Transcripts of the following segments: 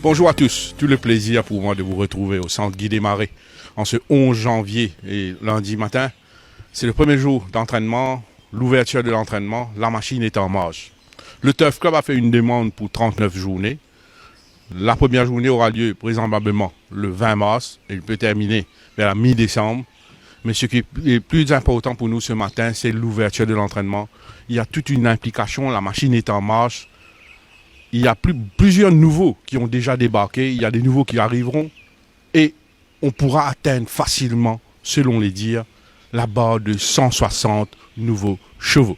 Bonjour à tous, tout le plaisir pour moi de vous retrouver au centre Guy Desmarais en ce 11 janvier et lundi matin. C'est le premier jour d'entraînement, l'ouverture de l'entraînement, la machine est en marche. Le Turf Club a fait une demande pour 39 journées. La première journée aura lieu vraisemblablement le 20 mars et il peut terminer vers la mi-décembre. Mais ce qui est plus important pour nous ce matin, c'est l'ouverture de l'entraînement. Il y a toute une implication, la machine est en marche. Il y a plusieurs nouveaux qui ont déjà débarqué, il y a des nouveaux qui arriveront et on pourra atteindre facilement, selon les dires, la barre de 160 nouveaux chevaux.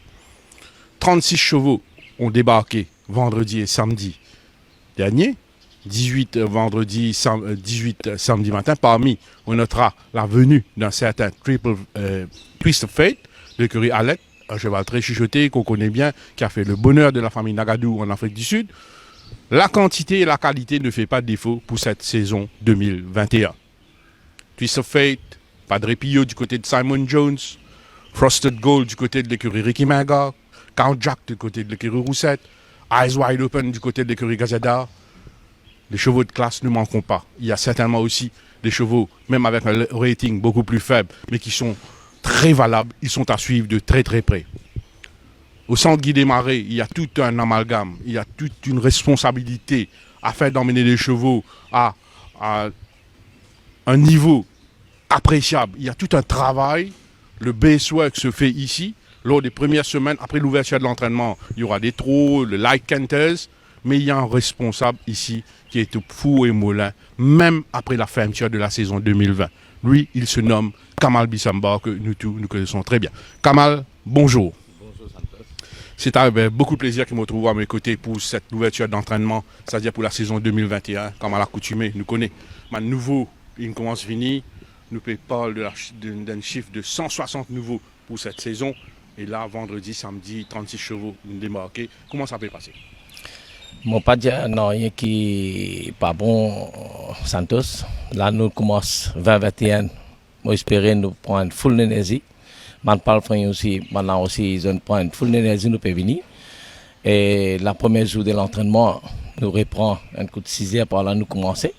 36 chevaux ont débarqué vendredi et samedi dernier, 18 vendredi, 18 samedi matin. Parmi, on notera la venue d'un certain Twist of Fate de l'écurie Alec, un cheval très chuchoté qu'on connaît bien, qui a fait le bonheur de la famille Nagadou en Afrique du Sud. La quantité et la qualité ne fait pas de défaut pour cette saison 2021. Twist of Fate, Padre Pio du côté de Simon Jones, Frosted Gold du côté de l'écurie Ricky Maga, Count Jack du côté de l'écurie Roussette, Eyes Wide Open du côté de l'écurie Gazada. Les chevaux de classe ne manqueront pas. Il y a certainement aussi des chevaux, même avec un rating beaucoup plus faible, mais qui sont très valables. Ils sont à suivre de très très près. Au centre Guy Desmarais, il y a tout un amalgame, il y a toute une responsabilité à faire d'emmener les chevaux à un niveau appréciable. Il y a tout un travail. Le base work se fait ici. Lors des premières semaines, après l'ouverture de l'entraînement, il y aura des trot, le light canters, mais il y a un responsable ici qui est au four et moulin, même après la fermeture de la saison 2020. Lui, il se nomme Kamal Bissamba, que nous connaissons très bien. Kamal, bonjour. Bonjour Santos. C'est avec beaucoup de plaisir que je me trouve à mes côtés pour cette ouverture d'entraînement, c'est-à-dire pour la saison 2021. Comme à l'accoutumée, nous connaissons. Mais nouveau, il commence fini. Nous parlons d'un chiffre de 160 nouveaux pour cette saison. Et là, vendredi, samedi, 36 chevaux démarqués. Comment ça peut passer? Mon pas dire non, rien qui pas bon, Santos. Là, nous commençons 2021. Moi, j'espère nous prendre full énergie. Man parle français aussi, maintenant aussi, ils ont pris full énergie, nous pouvons venir. Et la première jour de l'entraînement, nous reprend un coup de 6 heures par là, nous commençons.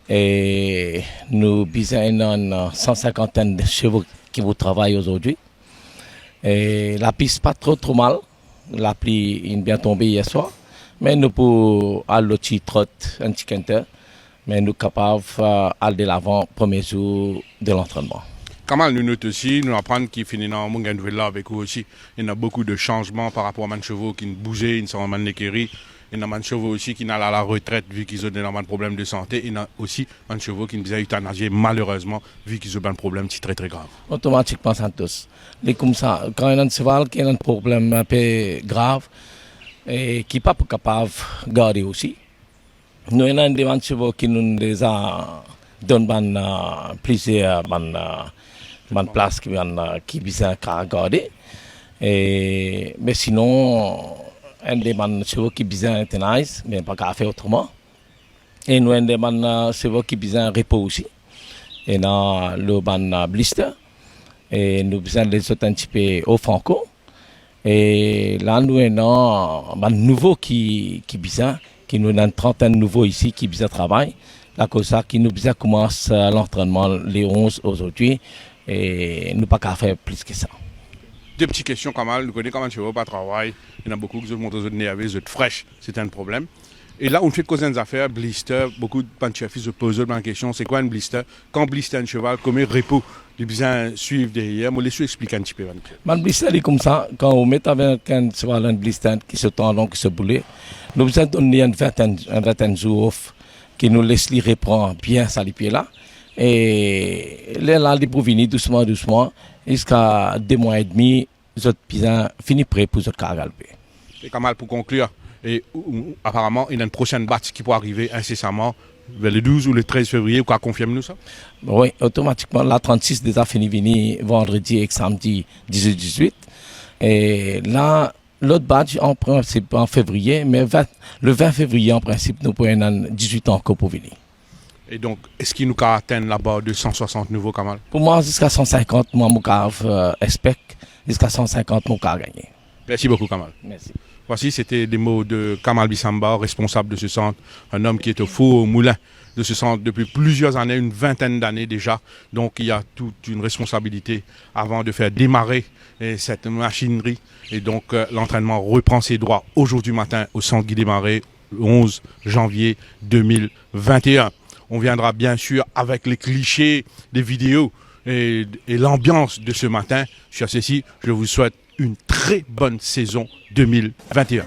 Et nous bisons une 150 de chevaux qui vous travaillent aujourd'hui. Et la piste pas trop mal. La pluie est bien tombée hier soir. Mais nous pouvons aller au trot, un petit quintet. Mais nous sommes capables d'aller de l'avant premier jour de l'entraînement. Kamal, nous notons aussi, nous apprenons qu'il finit dans Mungandvilla avec eux aussi. Il y a beaucoup de changements par rapport à des chevaux qui ne bougeaient, ils ne sont en l'écurie. Il y a des chevaux aussi qui n'allaient à la retraite vu qu'ils ont des problèmes de santé. Il y a aussi des chevaux qui ne sont euthanasiés malheureusement vu qu'ils ont des problèmes très très graves. Automatiquement, Santos. Comme ça, quand il y a un cheval qui a un problème un peu grave et qui n'est pas capable de garder aussi, nous avons des chevaux qui nous donnent plusieurs places qui visent à garder. Mais sinon, un des chevaux qui visent à euthanasie, mais pas qu'à faire autrement. Et nous avons des chevaux qui visent à repos aussi. Et dans le blister. Et nous avons les autres un petit peu au franco. Et là, nous avons un nouveau qui visent, qui nous avons une trentaine de nouveaux ici qui visent à travailler. La cause ça qui nous visent à commencer l'entraînement les 11 aujourd'hui. Et nous pas qu'à faire plus que ça. Deux petites questions, Kamal. Nous connaissons comment tu vas pas travailler. Il y en a beaucoup qui sont montés nerveux, ils sont fraîches. C'est un problème. Et là, on fait causer des affaires, blister. Beaucoup de panchafis se posent la question c'est quoi un blister? Quand blister un cheval, comme un repos, il besoin suivre derrière. Moi, laisse-moi expliquer un petit peu. Un blister est comme ça. Quand on met avec un cheval, un blister qui se tend, donc qui se boule, nous avons donné une vingtaine de jours off qui nous laisse les reprendre bien ça les pieds là. Et là, ils peuvent venir doucement, jusqu'à 2 mois et demi, ils ont fini prêt pour ce cargal. Et Kamal, pour conclure, et apparemment, il y a une prochaine batch qui peut arriver incessamment vers le 12 ou le 13 février. Vous confirmez-nous ça? Oui, automatiquement, la 36 déjà fini venir vendredi et samedi 18-18. Et là, l'autre batch en principe en février, mais le 20 février en principe, nous pouvons 18 ans encore pour venir. Et donc, est-ce qu'il nous atteint la barre de 160 nouveaux, Kamal? Pour moi, jusqu'à 150, moi, je expecte jusqu'à 150, je gagner. Merci beaucoup, Kamal. Merci. Voici, c'était des mots de Kamal Bissamba, responsable de ce centre, un homme qui est au four au moulin de ce centre depuis plusieurs années, une vingtaine d'années déjà. Donc il y a toute une responsabilité avant de faire démarrer cette machinerie. Et donc l'entraînement reprend ses droits aujourd'hui matin au centre Guy Desmarais, le 11 janvier 2021. On viendra bien sûr avec les clichés des vidéos et l'ambiance de ce matin. Chers Cécile, je vous souhaite une très bonne saison 2021.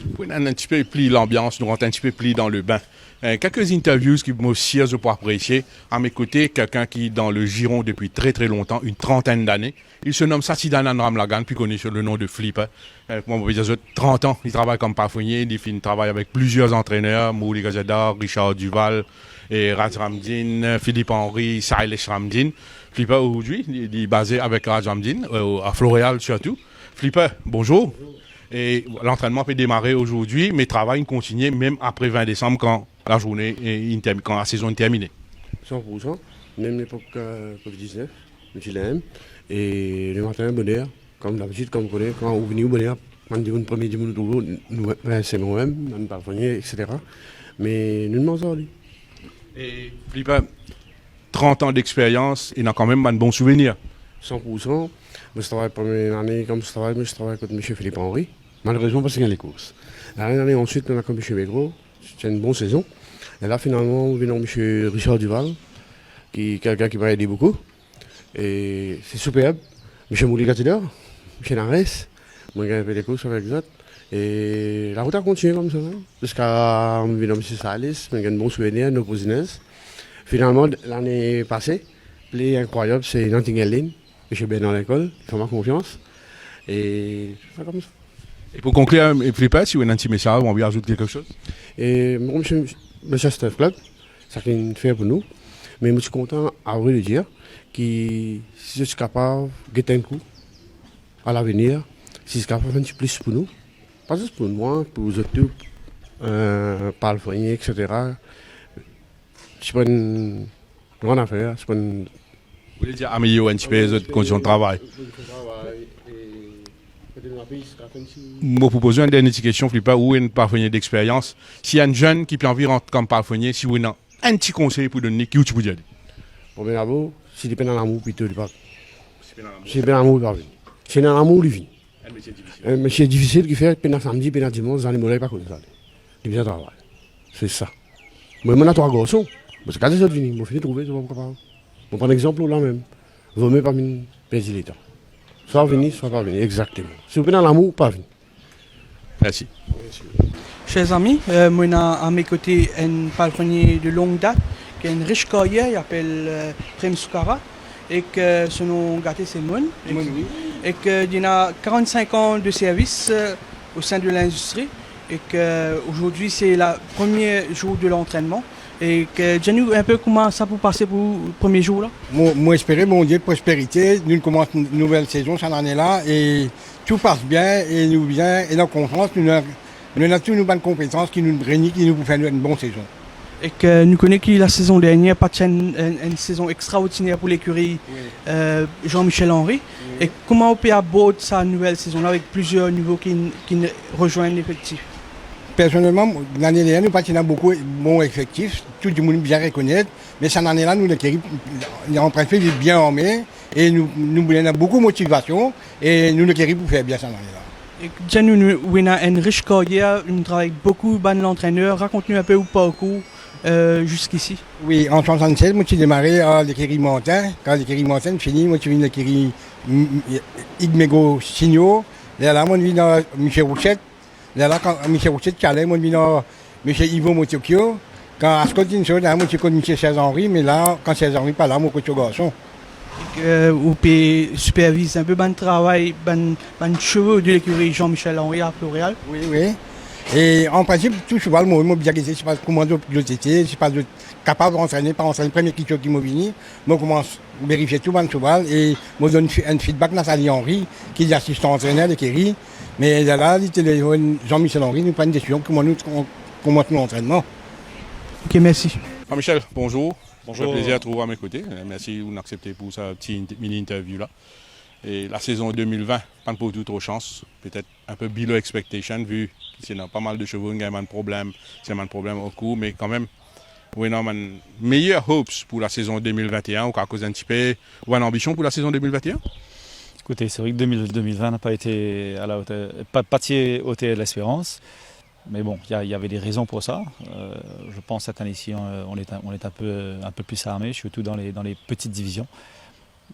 Vous pouvez un petit peu plier l'ambiance, nous rentrer un petit peu plier dans le bain. Quelques interviews qui m'aussi je peux apprécier. À mes côtés, quelqu'un qui est dans le giron depuis très très longtemps, une trentaine d'années. Il se nomme Satidanan Ramlagan, puis connu sur le nom de Flipper. Moi, on peut dire 30 ans, il travaille comme parfumeur, il travaille avec plusieurs entraîneurs, Mouli Gazadar, Richard Duval, et Raj Ramdin, Philippe Henry, Silesh Ramdin. Flipper aujourd'hui, il est basé avec Raj Ramdin, à Floréal surtout. Flipper, bonjour. Et l'entraînement peut démarrer aujourd'hui, mais le travail continue même après 20 décembre quand la journée quand la saison est terminée. 100%, même l'époque Covid-19, je l'aime. Et le matin, bonheur, comme d'habitude, comme vous connaissez, quand vous venez au bonheur, on dit le premier dimanche c'est moi-même, on parle, etc. Mais nous ne mangeons pas. Et Flipper, 30 ans d'expérience, il a quand même un bon souvenir. 100%. Je travaille la première année comme je travaille avec M. Philippe Henry. Malheureusement, parce qu'il y a les courses. La dernière année, ensuite, on a comme M. Begro. C'était une bonne saison. Et là, finalement, nous venons M. Richard Duval, qui est quelqu'un qui m'a aidé beaucoup. Et c'est superbe. M. Mouli Gatidor, M. Nares, moi j'ai fait des courses avec eux. Et la route a continué comme ça. Jusqu'à nous venons M. Salis, j'ai un bon souvenir, nos cousines. Finalement, l'année passée, les incroyable, c'est Nantingale. Je suis bien dans l'école, il faut ma confiance. Et c'est comme ça. Et pour conclure, Flipper, si vous avez un petit message, on va ajouter quelque chose. Et moi, monsieur Steph Club, ça qui est fait pour nous. Mais je suis content, à vrai le dire, que si je suis capable de guetter un coup à l'avenir, si je suis capable de faire un petit plus pour nous, pas juste pour moi, pour les autres, par le foyer, etc. C'est pas une grande affaire, c'est pas une... Vous voulez dire améliorer un petit peu les autres conditions de travail. Je vous propose une dernière question, Flipper, ou une parfumeur d'expérience. S'il y a un jeune qui peut envie rentrer comme parfumeur, si vous avez un petit conseil pour donner, qui tu peux dire? Pour bien d'abord, si tu es dans l'amour, puis tu ne pas. Si tu es dans l'amour, tu ne pas. Si tu es dans l'amour, tu vis. Un métier difficile qui fait pendant samedi, pendant dimanche, dans les mollets, pas comme ça. C'est bien travail. C'est ça. Moi, je suis 3 garçons. Parce que quand les autres viennent, je finis de trouver, je ne sais pas pourquoi. On prend l'exemple là même. Vaut mieux pas venir perdre le temps. Soit venir, soit pas venir, exactement. Si vous venez dans l'amour, pas venir. Merci. Chers amis, moi j'ai à mes côtés un palefrenier de longue date qui est un riche carrière, il s'appelle Prem Soukara, et que son nom gâté c'est Moon. Et qu'il a 45 ans de service au sein de l'industrie, et qu'aujourd'hui c'est le premier jour de l'entraînement. Et que dis-nous un peu comment ça peut passer pour le premier jour là. Moi espérer mon Dieu de prospérité, nous commençons une nouvelle saison cette année-là et tout passe bien et nous bien et dans confiance, nous avons toutes nos bonnes compétences qui nous réunissent, qui nous font une bonne saison. Et que nous connaissons que la saison dernière, pas une saison extraordinaire pour l'écurie Jean-Michel Henry. Oui. Et comment on peut aborder sa nouvelle saison là avec plusieurs niveaux qui rejoignent l'effectif? Personnellement, l'année dernière, nous participons beaucoup bon effectif, tout le monde bien reconnaître, mais cette année-là, nous, l'équipe, en principe, bien armés et nous avons beaucoup de motivation et nous, l'équipe, pour faire bien cette année-là. Et nous avons une riche carrière, nous travaillons beaucoup avec l'entraîneur. Raconte-nous un peu le parcours jusqu'ici. Oui, en 1976, moi, j'ai démarré à l'écurie Montin. Quand l'écurie Montin finit, moi, je suis venu à l'écurie Igmego Signo. Là, moi, je suis dans Michel Rouchette. Là, quand Michel Rouchette calait, moi, je suis dans M. Yvo Motokyo. Quand à Scott Inso, là, moi, je suis M. César Henry, mais là, quand César Henry pas là, moi, je suis garçon. Vous pouvez superviser un peu le travail, le cheveu de l'écurie Jean-Michel Henry à Floréal. Oui, oui. Et en principe, tout cheval, moi, je suis pas commandant de l'autorité, je ne suis pas capable d'entraîner, pas entraîner le premier qui m'a venu. Moi, je commence à vérifier tout le cheval et je donne un feedback à Nathalie Henry, qui est assistant entraîneur de l'écurie. Mais là, Jean-Michel Henry nous prend une décision comment nous commençons l'entraînement. Ok, merci. Jean-Michel, bonjour. Bonjour. C'est un plaisir de trouver à mes côtés. Merci de nous accepter pour cette petite mini-interview là. Et la saison 2020, pas pour tout trop chance, peut-être un peu below expectation, vu qu'il y a pas mal de chevaux, il y a un problème, c'est un problème au cours, mais quand même, oui, non, meilleures hopes pour la saison 2021, ou à cause d'un petit peu, ou une ambition pour la saison 2021? Écoutez, c'est vrai que 2020 n'a pas été à la hauteur, pas tiré hauteur de l'espérance. Mais bon, il y avait des raisons pour ça. Je pense que cette année-ci, on est un peu plus armé, surtout dans les petites divisions.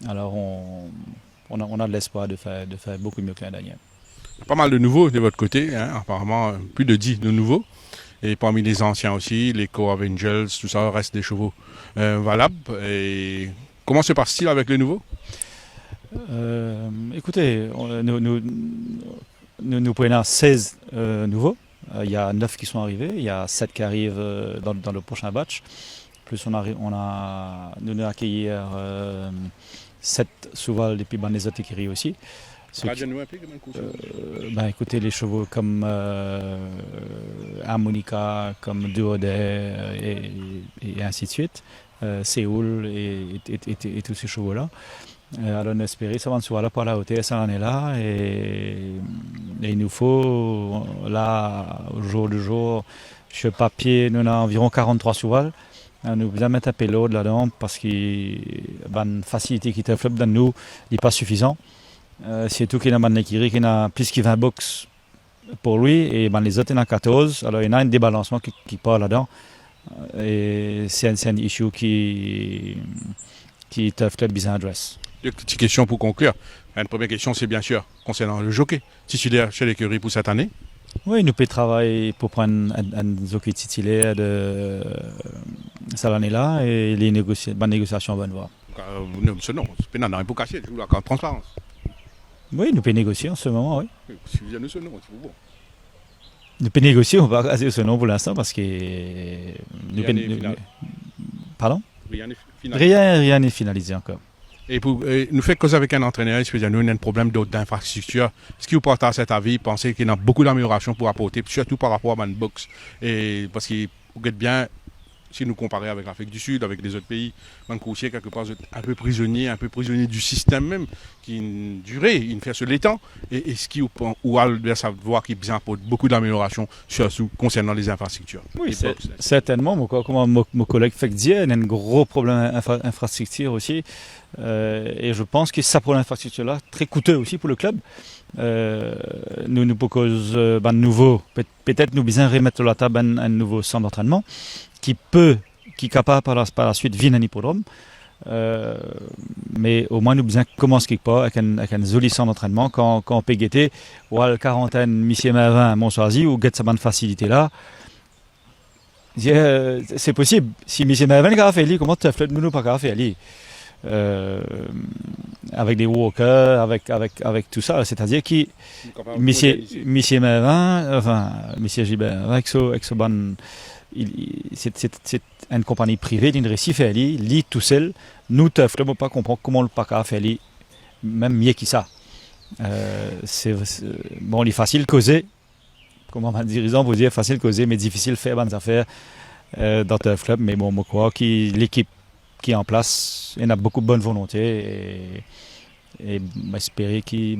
Alors on a de l'espoir de faire beaucoup mieux que l'année dernière. Pas mal de nouveaux de votre côté, hein, apparemment plus de 10 de nouveaux. Et parmi les anciens aussi, les Co-of Angels, tout ça reste des chevaux valables. Et comment se passe-t-il avec les nouveaux? Écoutez, nous prenons 16 nouveaux. Il y a 9 qui sont arrivés, il y a 7 qui arrivent dans le prochain batch. Plus nous avons accueilli 7 souvent depuis les autres écuries aussi. Écoutez, les chevaux comme Harmonica, comme Duodet et ainsi de suite, Séoul et tous ces chevaux-là. Alors on espère que ça va soit là pour la hauteur cette année-là et il nous faut là au jour le jour sur papier nous avons environ 43 souvals. Nous devons mettre un peu l'eau là-dedans parce que la facilité qui est dans nous n'est pas suffisante. C'est tout qu'il y a un écurie qui a plus que 20 box pour lui et les autres il y en a 14. Alors il y a un débalancement qui part là-dedans et c'est un issue qui est un club besoin adresse. Deux petites questions pour conclure. Une première question, c'est bien sûr concernant le jockey titulaire chez l'écurie pour cette année. Oui, nous pouvons travailler pour prendre un jockey titulaire de cette année-là et les négociations vont voir. Non, c'est pas pour cacher, je vous en transparence. Oui, nous pouvons négocier en ce moment, oui. Si vous avez ce nom, c'est bon. Nous pouvons négocier, on va pas caser ce nom pour l'instant parce que... Pardon? Rien n'est finalisé encore. Et nous fait cause avec un entraîneur, spécialement, il y a un problème d'infrastructure. Est-ce que vous partagez cet avis, pensez qu'il y a beaucoup d'améliorations pour apporter, surtout par rapport à une box? Et parce que vous êtes bien, si nous comparons avec l'Afrique du Sud, avec les autres pays, man coursier quelque part un peu prisonnier du système même, qui durait, il fait se l'étang. Et ce qui ou à savoir qu'il apporte beaucoup d'améliorations, surtout concernant les infrastructures. Oui, certainement. Comme mon collègue fait dire, il y a un gros problème d'infrastructure aussi. Et je pense que ça pour l'infrastructure-là, très coûteux aussi pour le club. Nous proposons peut-être nous besoin remettre sur la table un nouveau centre d'entraînement qui est capable par la suite de venir un hippodrome. Mais au moins nous besoin commencer quelque part avec un joli centre d'entraînement quand on peut guetter ou à la quarantaine Missier Mervin à Montsoisy ou guette sa bonne facilité là. C'est possible. Si Missier Mervin a fait comment tu as nous pas faire aller. Avec des walkers, avec tout ça, c'est-à-dire que Monsieur Mervin, enfin Monsieur Gilbert, avec ce bon, c'est une compagnie privée d'une récif à lui tout seul, nous ne pouvons pas comprendre comment le pack a fait lui, même mieux que ça. Bon, il est facile de causer, comment un dirigeant vous dire facile de causer, mais difficile de faire bonnes affaires dans un club, mais bon, je crois que l'équipe qui est en place, il y a beaucoup de bonne volonté et espérer qu'ils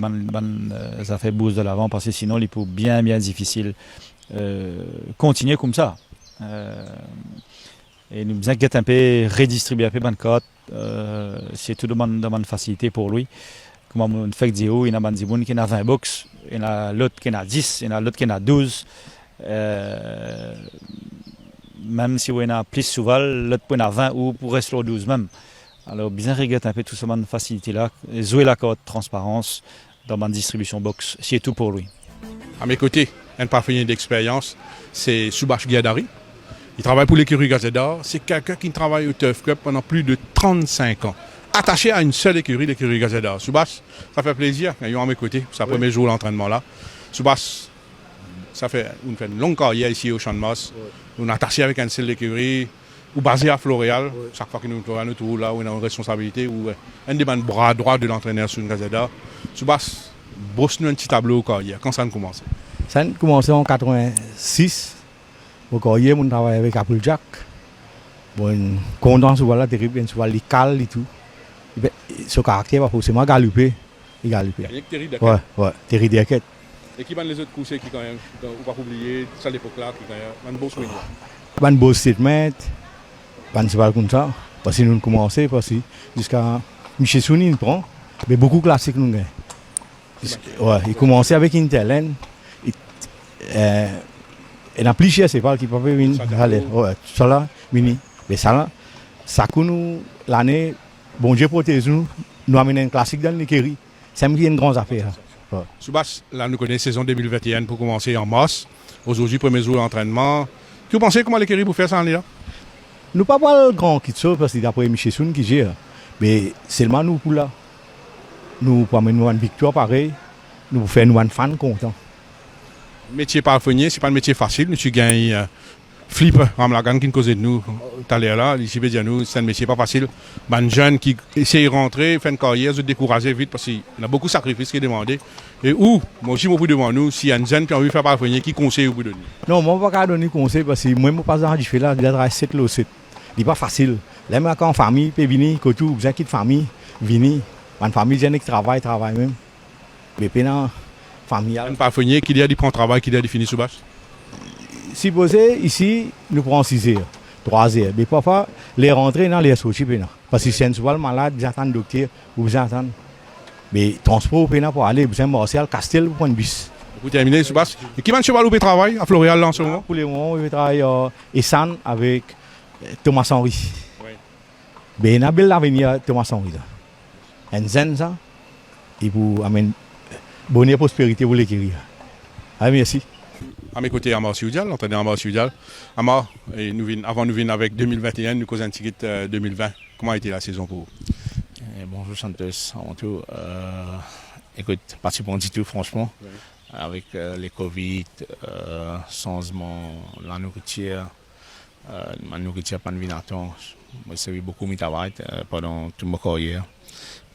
ça fait boost de l'avant parce que sinon il est bien difficile continuer comme ça. Et nous besoin un peu redistribuer un peu de code, c'est tout de bonne facilité pour lui. Comme on fait dire, il y a des gens qui ont 20 box, il y en a l'autre qui en a 10, il y en a l'autre qui en a 12. Même si on a plus souvent, l'autre point à 20 ou pour rester au 12 même. Alors, bien regarder un peu tout ça, de facilité là, jouer la corde transparence dans ma distribution box, c'est tout pour lui. À mes côtés, un parfumeur d'expérience, c'est Subash Giadari. Il travaille pour l'écurie Gazeta. C'est quelqu'un qui travaille au Turf Club pendant plus de 35 ans. Attaché à une seule écurie, l'écurie Gazeta. Subash, ça fait plaisir. Il est à mes côtés, c'est le premier jour de l'entraînement là. Subash, ça fait une longue carrière ici au Champ de Mars. On est attaché avec une seule écurie, ou basé à Floréal. Chaque fois que nous trouvons là où on a une responsabilité, ou un des bras droits de l'entraîneur sur une Gazeta. Subash, brosse-nous un petit tableau au carrière. Quand ça a commencé? Ça a commencé en 86. Au carrière, on travaille avec Applejack. Bon, content souvent là, terrible, souvent les cales et tout. Ce caractère va forcément galoper. égal. Rien que Terry Ouais, Decker. ouais, Terry Decker. Et qui van les autres coups, qui quand même, on ne va pas oublier, ça à l'époque-là, qui quand même, un beau swing. Ban beau statement, ban c'est pas comme ça. Parce que nous commençons, parce que jusqu'à Michel Souni, il prend, mais beaucoup classiques nous gagnent. Ouais, il commençait avec Intel, hein. Et la plus cher, c'est pas qui peut venir. Allez, ouais, ça là, mini. Mais ça là, ça que nous, l'année, bon Dieu protège nous, nous amène un classique dans l'écurie. C'est une grande affaire. Ouais. Soubas, là, nous connaissons saison 2021 pour commencer en mars. Aujourd'hui, premier jour d'entraînement. Que vous pensez comment l'écurie pour faire ça en là? Nous pas le grand qui saute parce que d'après Michel Soun qui gère. Mais seulement nous pour là. Nous pour amener une victoire pareil. Nous pour faire nous un fan content. Métier palefrenier, c'est pas un métier facile. Nous tu gagnes flip comme la gang qui nous cause de nous tout à l'heure là. Ici, veut dire nous, c'est un métier pas facile. Ben jeunes qui essayent de rentrer, faire une carrière, se décourager vite parce qu'il y a beaucoup de sacrifices qui sont demandés. Et où, moi aussi, moi, vous devant nous, s'il y a un jeune qui a envie de faire palefrenier, qui conseille au bout de nous? Non, moi, je ne peux pas donner conseil parce que moi, je ne pas dans fais là, je travaille 7 là, 7. Il n'est pas facile. Là, quand en famille, puis venir, quand tu as une famille, venir. Une famille, j'ai qui travaille même. Mais pendant famille. Un palefrenier qui dit prend travail, qui dit finir sous bâche. Si posé ici, nous prenons 6 heures, 3 heures. Mais parfois, les rentrées dans les sorties, parce que c'est un souvent malade, vous attendez le docteur, vous attendez. Mais transport pour aller, vous êtes Martial, Castel, vous prenez un bus. Vous terminez sous bâche. Et qui va cheval ou travail à Floréal là en ce moment? Pour le moment, je travaille à Essan avec Thomas Henry. Oui. Mais il y a un bel avenir Thomas Henry. Un zen ça. Et pour amener bonne prospérité pour l'écurie. Ah, merci. À mes côtés, Amar Sioudial, l'entraîneur Amar Sioudial. Amar, avant nous venir avec 2021, nous causons un ticket 2020. Comment a été la saison pour vous? Bonjour chanteuse, avant tout. Écoute, pas si bon du tout franchement. Oui. Avec les Covid, changement, la nourriture pas de vinaton. Moi, j'ai beaucoup de travail pendant toute ma carrière.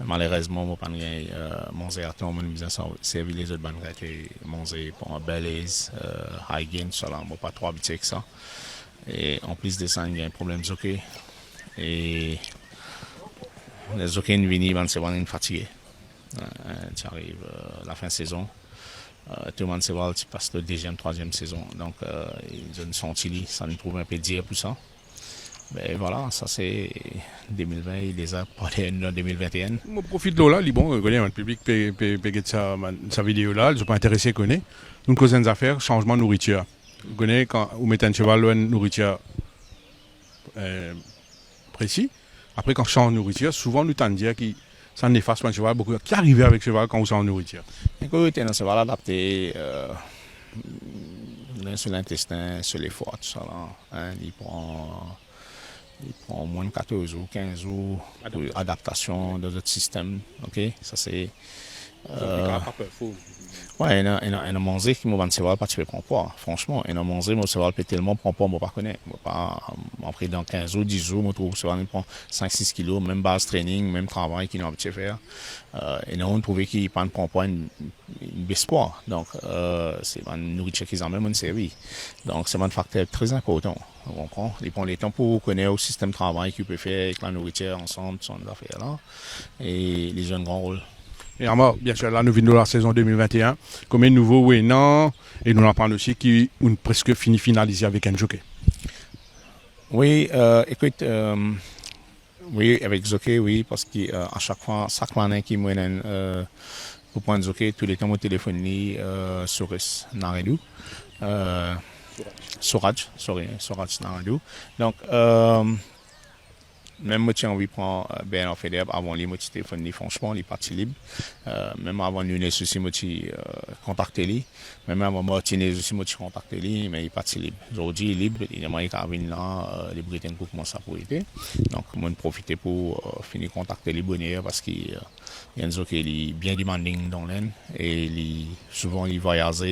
Malheureusement, je n'ai pas mangé à temps, je me servi les autres banques et manger pour un Belize, High Gain, ça là, pas trop habitué que ça. Et en plus de ça, il y a un problème de hockey. Et les hockey ne viennent pas, c'est vraiment fatigué. Tu arrives à la fin de saison. Tout le monde sait voir, tu passes la deuxième, troisième saison. Donc, ils ont senti, ça nous trouve un peu dire pour ça. Mais voilà, ça c'est 2020, il les a parlé en 2021. Je profite de là, bon, le public peut sa vidéo là, ils ne sont pas intéressés à connaître. Nous causons des affaires, changement de nourriture. Vous connaissez quand vous mettez un cheval dans une nourriture précis. Après, quand on change de nourriture, souvent nous tendons à dire que ça n'efface pas un cheval, beaucoup qui arrive avec le cheval quand on change de nourriture. Écoute, un cheval adapté sur l'intestin, sur les foies, tout ça là. Hein, il prend moins de 14 jours, 15 jours d'adaptation dans notre système. Okay? Ça c'est. Ouais, il y a mangé qui m'a cheval pas tu peux prendre poids. Franchement, il y a mangé mon cheval peut tellement prendre poids, moi pas connaître. Moi pas après dans 15 jours, 10 jours, moi trouve cheval il prend 5-6 kilos, même base training, même travail qu'il a habitué à faire. Et on trouvé qu'il prend poids une baisse poids. Donc c'est une nourriture qu'ils ont même servi. Donc c'est un facteur très important. On comprend. Il prend les temps pour connaître le système de travail qu'il peut faire avec la nourriture ensemble, son affaire là. Et les jeunes grands rôles. Et Amar, bien sûr, là, nous venons de la saison 2021. Combien de nouveaux, oui, non. Et nous en parlons aussi qui ont presque finalisé avec un jockey. Oui, écoute, oui, avec jockey, oui, parce qu'à chaque fois, chaque année qui mène pour prendre jockey, tous les temps, mon téléphone est sur Naredou. Soraj Naredou. Donc, même moi, j'ai envie de prendre Bernard Federer avant lui, moi, téléphone, franchement, il est parti libre. Même avant Nunes aussi, moi, contacté lui. Même avant Martinez aussi, moi, contacté lui, mais il est parti libre. Aujourd'hui, il est libre, il a qu'à venir là, les Britanniques commencent à profiter. Donc, moi, je profite pour finir contacter les bonheurs parce qu'il y a un jockey qui est bien demanding dans l'aine et souvent il voyage,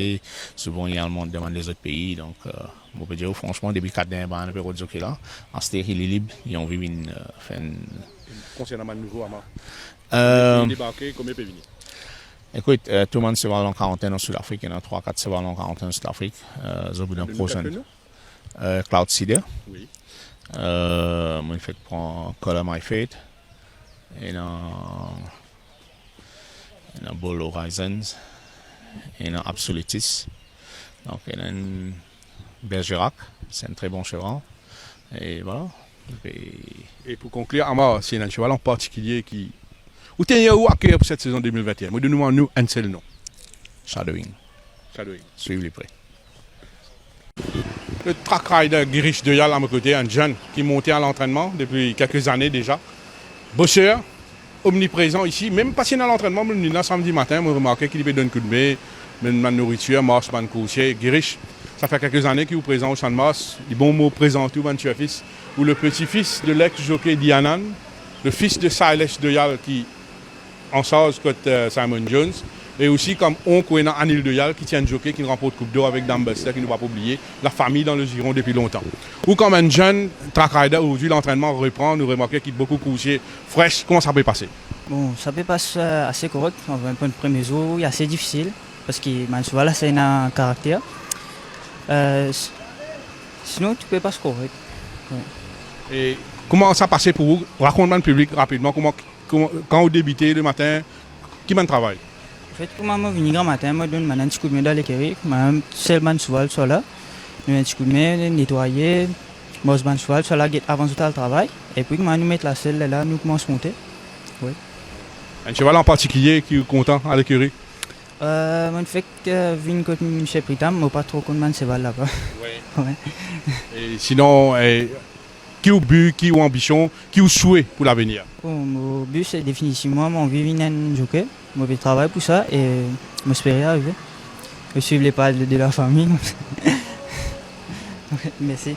souvent il demande les autres pays. Donc, on peut dire franchement, depuis 4 derniers ans, on jockey là, en il est libre, il a envie de faire une. Concernant le nouveau Amar, débarqué, combien peut venir? Écoute, tout le monde se voit en quarantaine en Sud-Afrique, il y en a 3-4 se voient en quarantaine en Sud-Afrique. Au bout d'un prochain. Cloud Seeder. Oui. Moi, je fais prendre Color My Fate. Et il y a Bull Horizons, il y a Absolutis, donc il y a une Bergerac, c'est un très bon cheval. Et voilà. Et pour conclure, Amar, c'est un cheval en particulier qui. Où t'es où à cœur pour cette saison 2021? Moi, donne-nous un seul nom. Shadowing, Shadowing. suivez les prêts. Le track rider Girish Doyal à mon côté, un jeune qui montait à l'entraînement depuis quelques années déjà. Bosseur, omniprésent ici, même passionné à l'entraînement, même là samedi matin, je remarqué qu'il lui donne un coup de main, même ma nourriture, marche, man coursier. Girish, ça fait quelques années qu'il est présent au Champ de Mars. Les bons mots présentés au fils ou le petit-fils de l'ex-jockey Dianan, le fils de Silas Doyal qui en charge contre Simon Jones. Et aussi comme oncle Anil Doyal qui tient un jockey qui remporte Coupe d'Or avec Dambuster, qui ne va pas oublier, la famille dans le giron depuis longtemps. Ou comme un jeune track rider, aujourd'hui l'entraînement reprend, nous remarquons qu'il est beaucoup coursier, fraîche, comment ça peut passer? Bon, ça peut passer assez correct, on va un peu le premier jour, il est assez difficile, parce que voilà, c'est un caractère. Sinon, tu peux passer correct. Ouais. Et comment ça passait pour vous? Raconte-moi le public rapidement, quand vous débutez le matin, qui mène travail? En fait, quand je viens grand matin, je donne un petit coup de main dans l'écurie, je seulement cheval soit là, je un petit coup de main, nettoyer, je suis cheval soit là avant tout le travail, et puis je mets la selle là, nous commençons à monter. Oui. Un cheval en particulier qui est content à l'écurie? Je fais que je viens contre M. Pritam, mais pas trop contre mon cheval là-bas. Oui. Ouais. Et sinon, qui a but, qui a ambition, qui a souhait pour l'avenir? Bon, mon but c'est définitivement mon vie vient un jockey, mon vie travail pour ça et m'espérer arriver. Je suivre les pas de la famille. Merci.